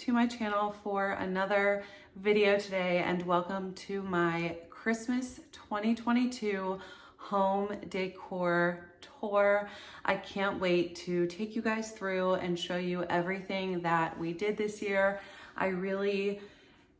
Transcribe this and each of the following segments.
to my channel for another video today, and welcome to my Christmas 2022 home decor tour. I can't wait to take you guys through and show you everything that we did this year. I really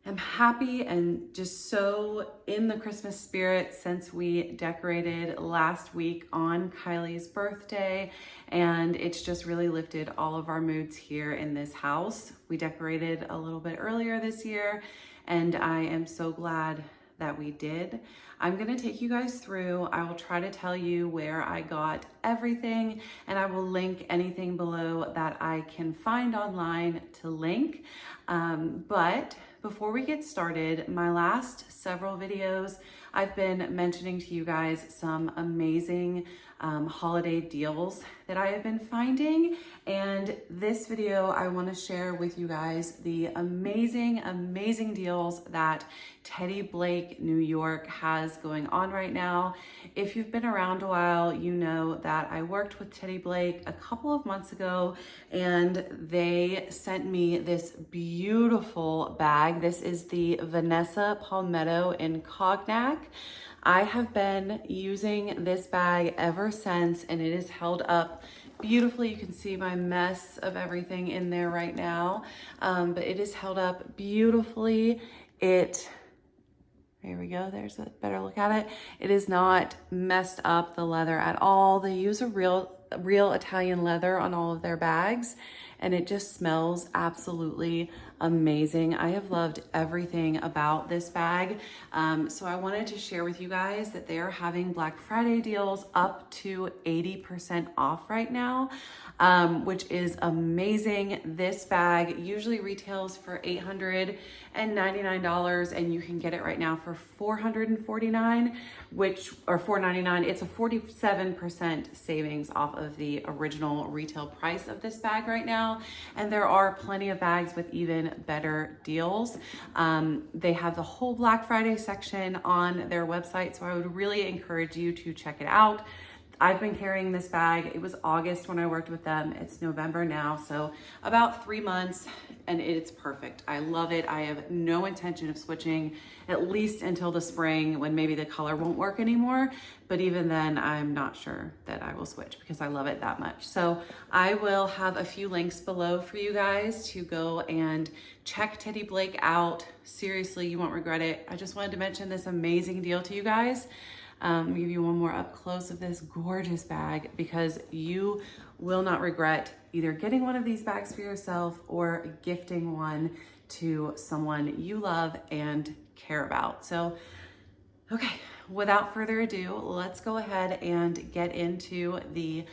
am happy and just so in the Christmas spirit since we decorated last week on Kylie's birthday, and it's just really lifted all of our moods here in this house. We decorated a little bit earlier this year, and I am so glad that we did. I'm gonna take you guys through. I will try to tell you where I got everything, and I will link anything below that I can find online to link. But before we get started, my last several videos, I've been mentioning to you guys some amazing holiday deals that I have been finding. And this video, I want to share with you guys the amazing deals that Teddy Blake New York has going on right now. If you've been around a while, you know that I worked with Teddy Blake a couple of months ago, and they sent me this beautiful bag. This is the Vanessa Palmetto in Cognac. I have been using this bag ever since, and it is held up beautifully. You can see my mess of everything in there right now, but it is held up beautifully. There we go, there's a better look at it. It is not messed up, the leather at all. They use a real Italian leather on all of their bags, and it just smells absolutely amazing. I have loved everything about this bag. So I wanted to share with you guys that they are having Black Friday deals up to 80% off right now, which is amazing. This bag usually retails for $899, and you can get it right now for $449, or $499. It's a 47% savings off of the original retail price of this bag right now. And there are plenty of bags with even better deals. They have the whole Black Friday section on their website, so I would really encourage you to check it out. I've been carrying this bag. It was August when I worked with them. It's November now, so about 3 months, and it's perfect. I love it. I have no intention of switching, at least until the spring when maybe the color won't work anymore. But even then, I'm not sure that I will switch because I love it that much. So I will have a few links below for you guys to go and check Teddy Blake out. Seriously, you won't regret it. I just wanted to mention this amazing deal to you guys. I'll give you one more up close of this gorgeous bag, because you will not regret either getting one of these bags for yourself or gifting one to someone you love and care about. So, okay, without further ado, let's go ahead and get into the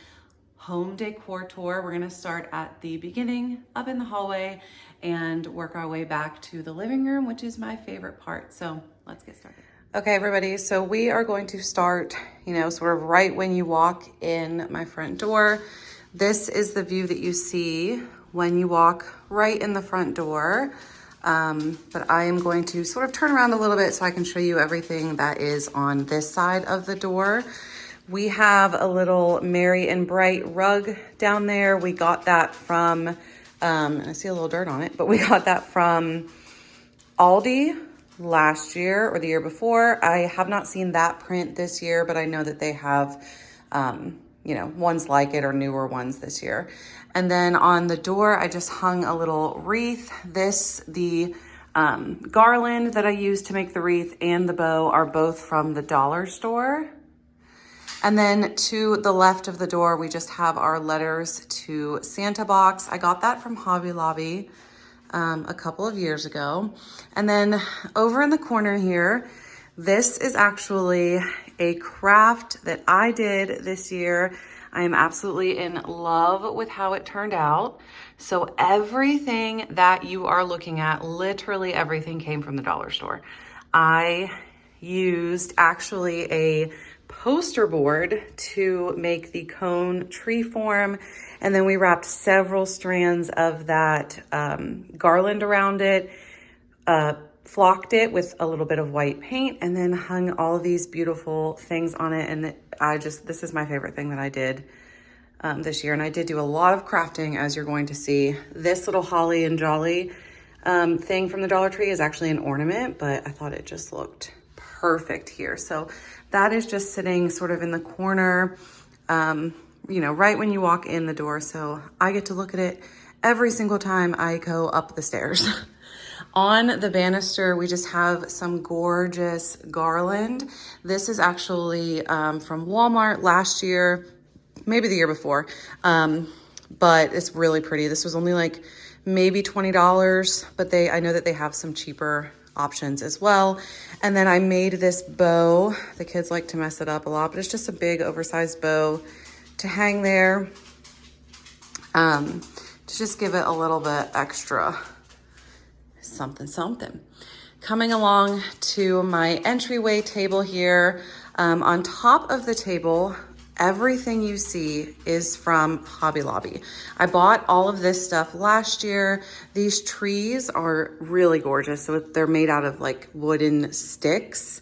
home decor tour. We're gonna start at the beginning up in the hallway and work our way back to the living room, which is my favorite part. So let's get started. Okay, everybody, so we are going to start, sort of right when you walk in my front door. This is the view that you see when you walk right in the front door. But I am going to sort of turn around a little bit so I can show you everything that is on this side of the door. We have a little Merry and Bright rug down there. We got that from, I see a little dirt on it, but we got that from Aldi last year or the year before. I have not seen that print this year, but I know that they have, ones like it or newer ones this year. And then on the door, I just hung a little wreath. The garland that I used to make the wreath and the bow are both from the dollar store. And then to the left of the door, we just have our letters to Santa box. I got that from Hobby Lobby a couple of years ago. And then over in the corner here, this is actually a craft that I did this year. I am absolutely in love with how it turned out. So everything that you are looking at, literally everything came from the dollar store. I used actually a poster board to make the cone tree form, and then we wrapped several strands of that garland around it, flocked it with a little bit of white paint, and then hung all of these beautiful things on it. And this is my favorite thing that I did this year. And I did do a lot of crafting, as you're going to see. This little holly and jolly thing from the Dollar Tree is actually an ornament, but I thought it just looked perfect here. So that is just sitting sort of in the corner, you know, right when you walk in the door. So I get to look at it every single time I go up the stairs. On the banister, we just have some gorgeous garland. This is actually from Walmart last year, maybe the year before, but it's really pretty. This was only like maybe $20, but I know that they have some cheaper options as well. And then I made this bow. The kids like to mess it up a lot, but it's just a big oversized bow to hang there, to just give it a little bit extra something. Coming along to my entryway table here. On top of the table, everything you see is from Hobby Lobby. I bought all of this stuff last year. These trees are really gorgeous. So they're made out of like wooden sticks,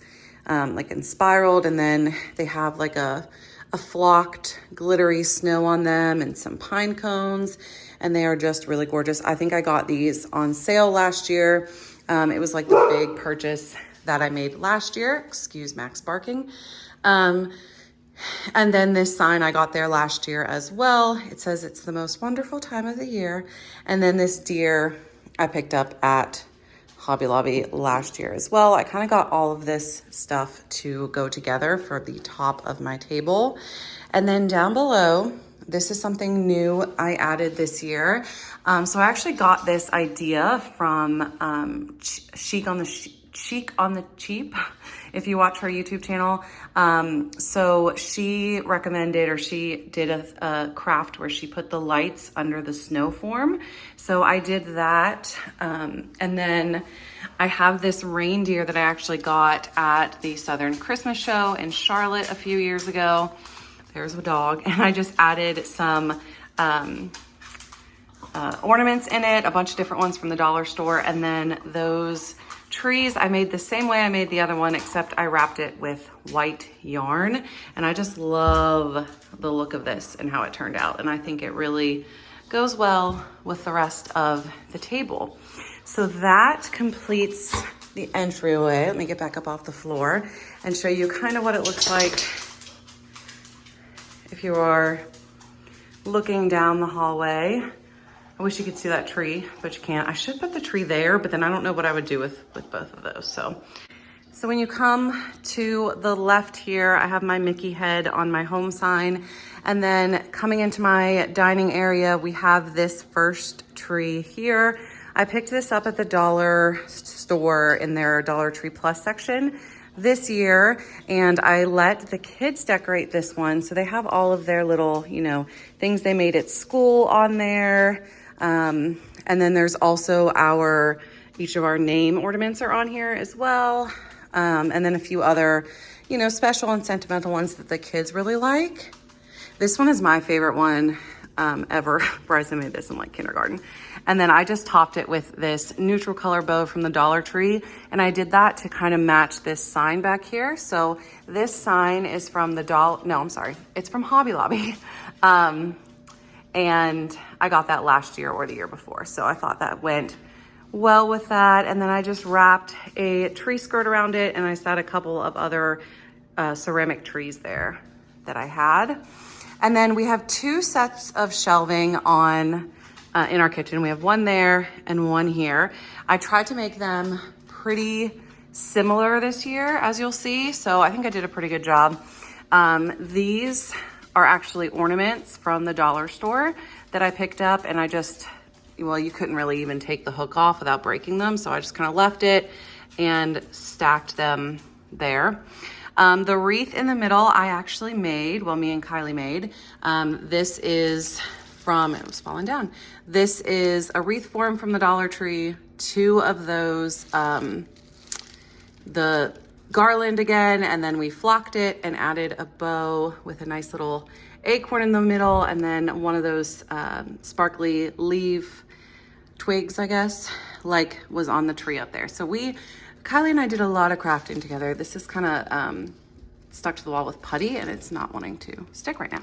like spiraled, and then they have like a flocked glittery snow on them and some pine cones, and they are just really gorgeous. I think I got these on sale last year. It was like the big purchase that I made last year. Excuse Max barking. And then this sign I got there last year as well. It says it's the most wonderful time of the year. And then this deer I picked up at Hobby Lobby last year as well. I kind of got all of this stuff to go together for the top of my table. And then down below, this is something new I added this year. So I actually got this idea from Chic on the Cheap, if you watch her YouTube channel. So she recommended, or she did a craft where she put the lights under the snow form. So I did that. And then I have this reindeer that I actually got at the Southern Christmas Show in Charlotte a few years ago. There's a dog. And I just added some ornaments in it, a bunch of different ones from the dollar store. And then those trees I made the same way I made the other one, except I wrapped it with white yarn. And I just love the look of this and how it turned out. And I think it really goes well with the rest of the table. So that completes the entryway. Let me get back up off the floor and show you kind of what it looks like if you are looking down the hallway. I wish you could see that tree, but you can't. I should put the tree there, but then I don't know what I would do with both of those. So when you come to the left here, I have my Mickey head on my home sign. And then coming into my dining area, we have this first tree here. I picked this up at the dollar store in their Dollar Tree Plus section this year, and I let the kids decorate this one. So they have all of their little, you know, things they made at school on there. And then there's also each of our name ornaments are on here as well. And then a few other, you know, special and sentimental ones that the kids really like. This one is my favorite one ever. Bryson made this in like kindergarten. And then I just topped it with this neutral color bow from the Dollar Tree. And I did that to kind of match this sign back here. So this sign is from it's from Hobby Lobby. And I got that last year or the year before. So I thought that went well with that. And then I just wrapped a tree skirt around it, and I set a couple of other ceramic trees there that I had. And then we have two sets of shelving on in our kitchen. We have one there and one here. I tried to make them pretty similar this year, as you'll see. So I think I did a pretty good job. These are actually ornaments from the dollar store that I picked up, and you couldn't really even take the hook off without breaking them. So I just kind of left it and stacked them there. The wreath in the middle, I actually made, me and Kylie made. This is it was falling down. This is a wreath form from the Dollar Tree. Two of those, the garland again, and then we flocked it and added a bow with a nice little acorn in the middle, and then one of those sparkly leaf twigs, I guess, was on the tree up there. So Kylie and I did a lot of crafting together. This is kind of stuck to the wall with putty and it's not wanting to stick right now.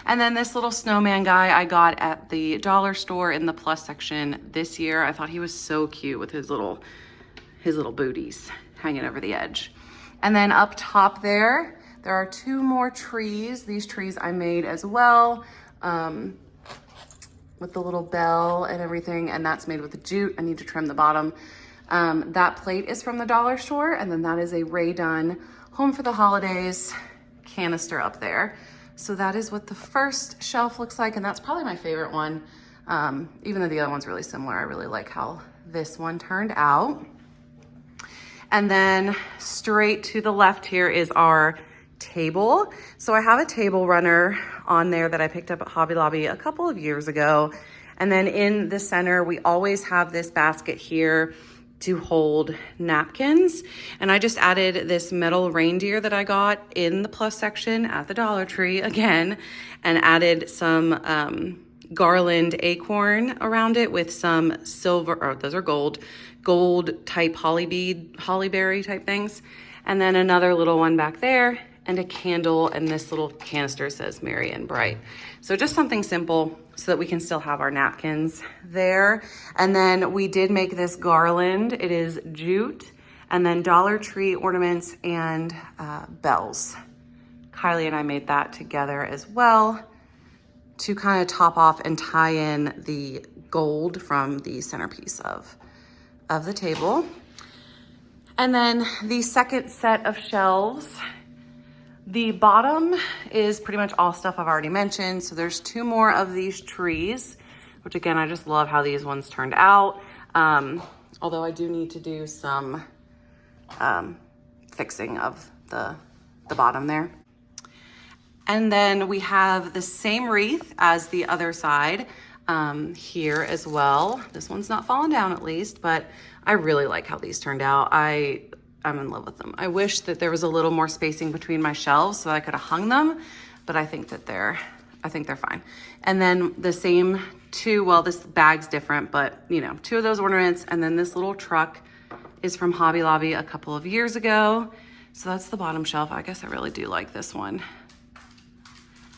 And then this little snowman guy I got at the dollar store in the plus section this year. I thought he was so cute with his little booties hanging over the edge. And then up top there are 2 more trees. These trees I made as well, with the little bell and everything, and that's made with the jute. I need to trim the bottom. That plate is from the dollar store, and then that is a Ray Dunn Home for the Holidays canister up there. So that is what the first shelf looks like, and that's probably my favorite one. Even though the other one's really similar, I really like how this one turned out. And then straight to the left here is our table. So I have a table runner on there that I picked up at Hobby Lobby a couple of years ago. And then in the center, we always have this basket here to hold napkins. And I just added this metal reindeer that I got in the plus section at the Dollar Tree again, and added some garland acorn around it with some silver, or those are gold type hollyberry type things. And then another little one back there, and a candle, and this little canister says Merry and Bright. So just something simple so that we can still have our napkins there. And then we did make this garland. It is jute, and then Dollar Tree ornaments and bells. Kylie and I made that together as well to kind of top off and tie in the gold from the centerpiece of the table. And then the second set of shelves, the bottom is pretty much all stuff I've already mentioned. So there's 2 more of these trees, which again, I just love how these ones turned out. Although I do need to do some fixing of the bottom there. And then we have the same wreath as the other side here as well. This one's not fallen down at least, but I really like how these turned out. I'm in love with them. I wish that there was a little more spacing between my shelves so I could have hung them, but I think they're fine. And then the same 2, well, this bag's different, but you know, 2 of those ornaments. And then this little truck is from Hobby Lobby a couple of years ago. So that's the bottom shelf. I guess I really do like this one.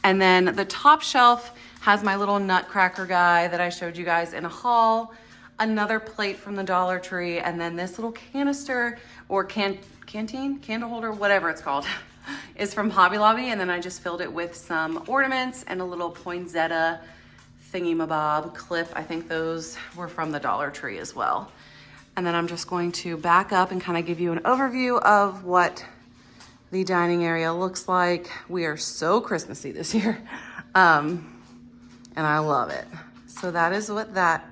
And then the top shelf has my little nutcracker guy that I showed you guys in a haul, another plate from the Dollar Tree, and then this little canister or canteen, candle holder, whatever it's called, is from Hobby Lobby. And then I just filled it with some ornaments and a little poinsettia thingy-mabob clip. I think those were from the Dollar Tree as well. And then I'm just going to back up and kind of give you an overview of what the dining area looks like. We are so Christmassy this year. And I love it. So that is what that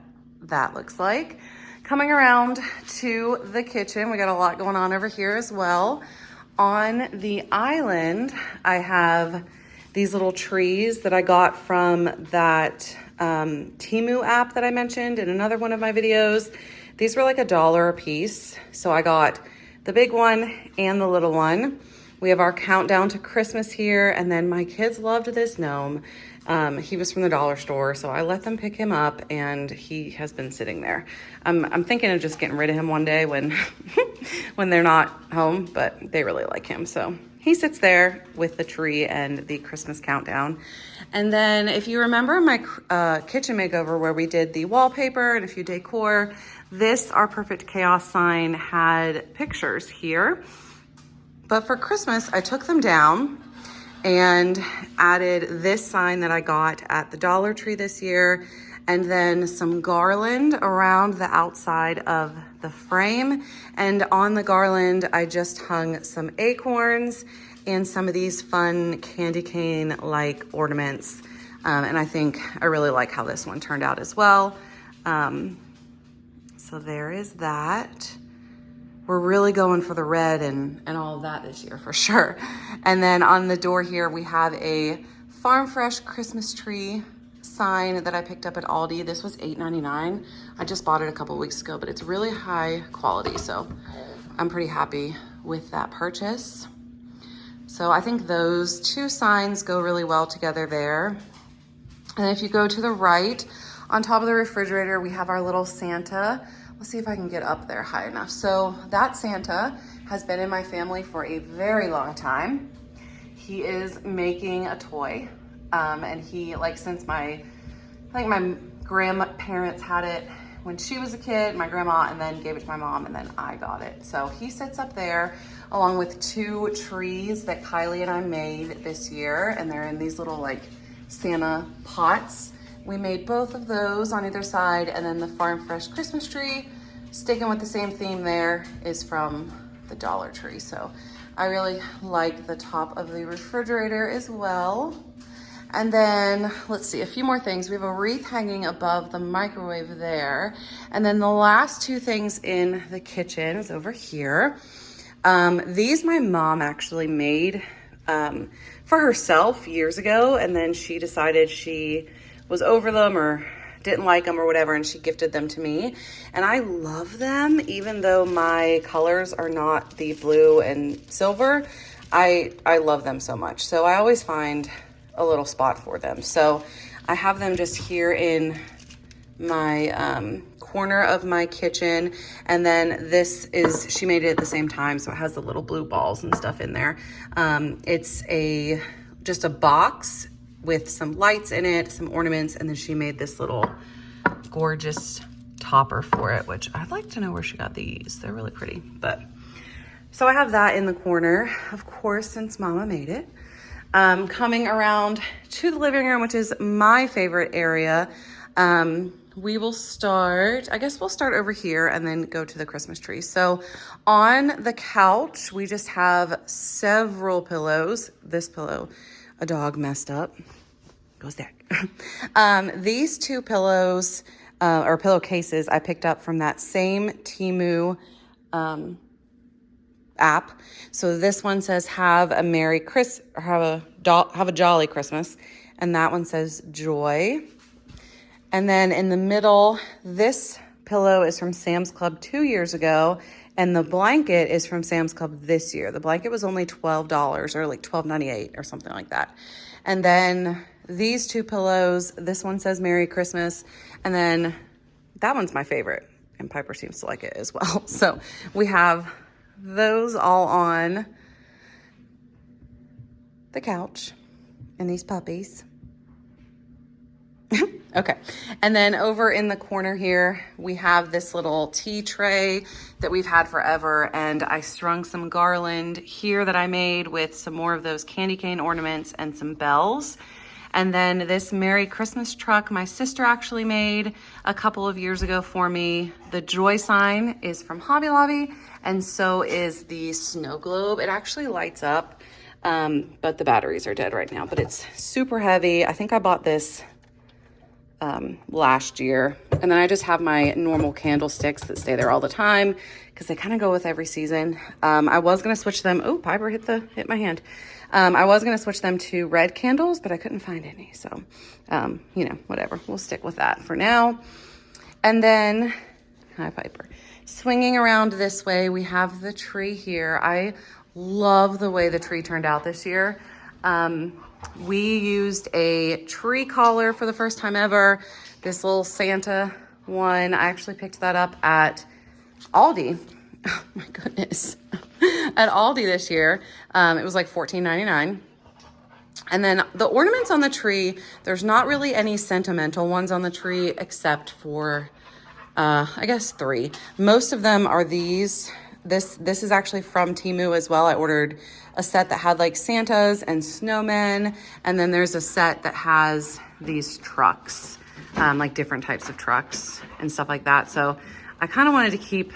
looks like. Coming around to the kitchen, we got a lot going on over here as well. On the island, I have these little trees that I got from that Temu app that I mentioned in another one of my videos. These were like $1 a piece. So I got the big one and the little one. We have our countdown to Christmas here, and then my kids loved this gnome. He was from the dollar store, so I let them pick him up, and he has been sitting there. I'm thinking of just getting rid of him one day when when they're not home, but they really like him. So he sits there with the tree and the Christmas countdown. And then if you remember my kitchen makeover where we did the wallpaper and a few decor, this Our Perfect Chaos sign had pictures here. But for Christmas, I took them down and added this sign that I got at the Dollar Tree this year, and then some garland around the outside of the frame. And on the garland, I just hung some acorns and some of these fun candy cane-like ornaments. And I really like how this one turned out as well. So there is that. We're really going for the red and all of that this year for sure. And then on the door here, we have a Farm Fresh Christmas tree sign that I picked up at Aldi. This was $8.99. I just bought it a couple weeks ago, but it's really high quality. So I'm pretty happy with that purchase. So I think those 2 signs go really well together there. And if you go to the right, on top of the refrigerator, we have our little Santa. Let's see if I can get up there high enough. So that Santa has been in my family for a very long time. he is making a toy. And he, like, since I think my grandparents had it when she was a kid, my grandma, and then gave it to my mom, and then I got it. So he sits up there along with 2 trees that Kylie and I made this year, and they're in these little like Santa pots. We made both of those on either side, and then the Farm Fresh Christmas tree, sticking with the same theme there, is from the Dollar Tree. So I really like the top of the refrigerator as well. And then, let's see, a few more things. We have a wreath hanging above the microwave there. And then the last 2 things in the kitchen is over here. These my mom actually made for herself years ago. And then she decided she was over them or didn't like them or whatever, and she gifted them to me. And I love them, even though my colors are not the blue and silver. I love them so much. So I always find a little spot for them. So I have them just here in my corner of my kitchen. And then this is, she made it at the same time, so it has the little blue balls and stuff in there. It's just a box with some lights in it, some ornaments, and then she made this little gorgeous topper for it, which I'd like to know where she got these. They're really pretty. But so I have that in the corner, of course, since Mama made it. Coming around to the living room, which is my favorite area. We will start, I guess we'll start over here and then go to the Christmas tree. So on the couch, we just have several pillows. This pillow, a dog messed up, goes there. These 2 pillows, or pillowcases, I picked up from that same Temu app. So this one says have a jolly Christmas, and that one says joy. And then in the middle, this pillow is from Sam's Club 2 years ago, and the blanket is from Sam's Club this year. The blanket was only $12 or like $12.98 or something like that. And then these 2 pillows, this one says Merry Christmas, and then that one's my favorite, and Piper seems to like it as well. So we have those all on the couch, and these puppies. Okay, and then over in the corner here, we have this little tea tray that we've had forever, and I strung some garland here that I made with some more of those candy cane ornaments and some bells. And then this Merry Christmas truck my sister actually made a couple of years ago for me. The joy sign is from Hobby Lobby, and so is the snow globe. It actually lights up, but the batteries are dead right now, but it's super heavy. I think I bought this last year. And then I just have my normal candlesticks that stay there all the time because they kind of go with every season. I was going to switch them. Oh, Piper hit my hand. I was going to switch them to red candles, but I couldn't find any. So, you know, whatever. We'll stick with that for now. And then, hi, Piper. Swinging around this way, we have the tree here. I love the way the tree turned out this year. We used a tree collar for the first time ever. This little Santa one. I actually picked that up at Aldi. Oh my goodness. At Aldi this year. It was like $14.99. And then the ornaments on the tree, there's not really any sentimental ones on the tree except for, I guess 3. Most of them are these. This is actually from Temu as well. I ordered a set that had like Santas and snowmen. And then there's a set that has these trucks, like different types of trucks and stuff like that. So I kind of wanted to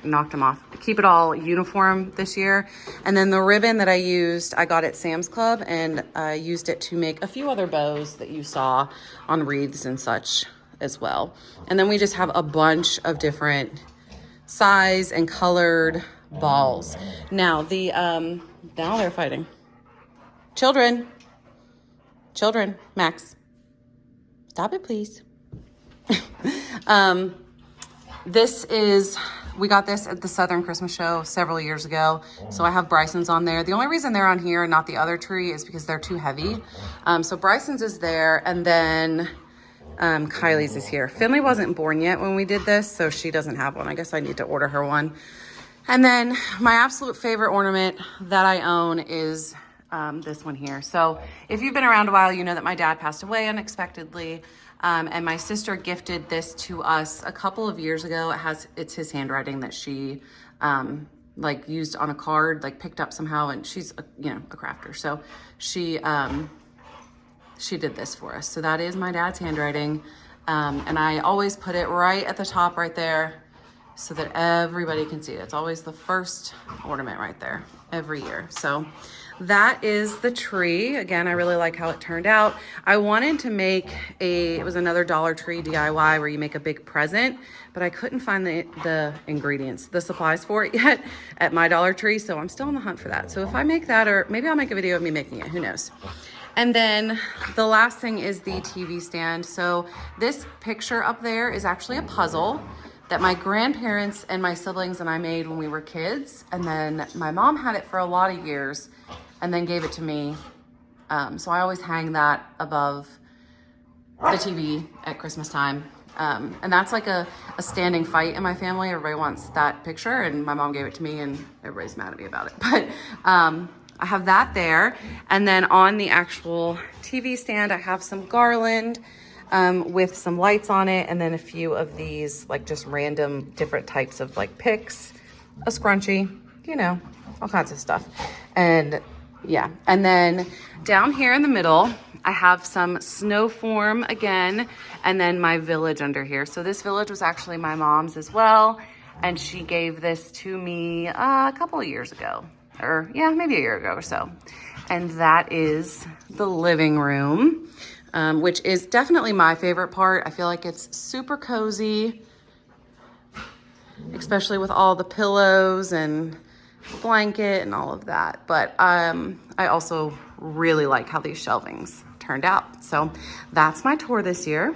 knocked them off, keep it all uniform this year. And then the ribbon that I used, I got at Sam's Club, and I used it to make a few other bows that you saw on wreaths and such as well. And then we just have a bunch of different size and colored balls. Now now they're fighting. Children, Max, stop it, please. We got this at the Southern Christmas Show several years ago. So I have Bryson's on there. The only reason they're on here and not the other tree is because they're too heavy. So Bryson's is there, and then Kylie's is here. Finley wasn't born yet when we did this, so she doesn't have one. I guess I need to order her one. And then my absolute favorite ornament that I own is this one here. So if you've been around a while, you know that my dad passed away unexpectedly. And my sister gifted this to us a couple of years ago. It's his handwriting that she like used on a card, like picked up somehow, and she's a crafter. So she did this for us. So that is my dad's handwriting. And I always put it right at the top right there so that everybody can see it. It's always the first ornament right there every year. So that is the tree. Again, I really like how it turned out. I wanted to make it was another Dollar Tree DIY where you make a big present, but I couldn't find the ingredients, the supplies for it yet at my Dollar Tree. So I'm still on the hunt for that. So if I make that, or maybe I'll make a video of me making it, who knows? And then the last thing is the TV stand. So this picture up there is actually a puzzle that my grandparents and my siblings and I made when we were kids. And then my mom had it for a lot of years and then gave it to me. So I always hang that above the TV at Christmas time. And that's like a standing fight in my family. Everybody wants that picture, and my mom gave it to me and everybody's mad at me about it. But I have that there. And then on the actual TV stand, I have some garland with some lights on it, and then a few of these like just random different types of like picks, a scrunchie, all kinds of stuff. And yeah, and then down here in the middle, I have some snow form again, and then my village under here. So this village was actually my mom's as well, and she gave this to me a couple of years ago, or yeah, maybe a year ago or so. And that is the living room, which is definitely my favorite part. I feel like it's super cozy, especially with all the pillows and blanket and all of that. But I also really like how these shelvings turned out. So that's my tour this year.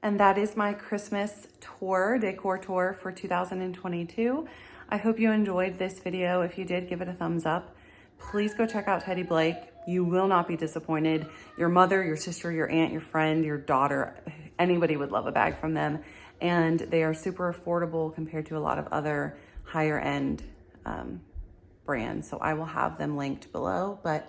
And that is my Christmas tour, decor tour for 2022. I hope you enjoyed this video. If you did, give it a thumbs up. Please go check out Teddy Blake. You will not be disappointed. Your mother, your sister, your aunt, your friend, your daughter, anybody would love a bag from them. And they are super affordable compared to a lot of other higher end brands. So I will have them linked below, but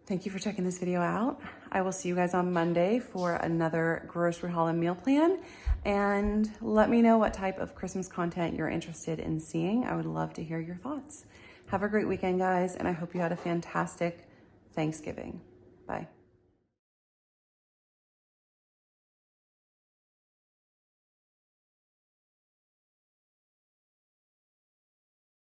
thank you for checking this video out. I will see you guys on Monday for another grocery haul and meal plan. And let me know what type of Christmas content you're interested in seeing. I would love to hear your thoughts. Have a great weekend, guys, and I hope you had a fantastic Thanksgiving. Bye.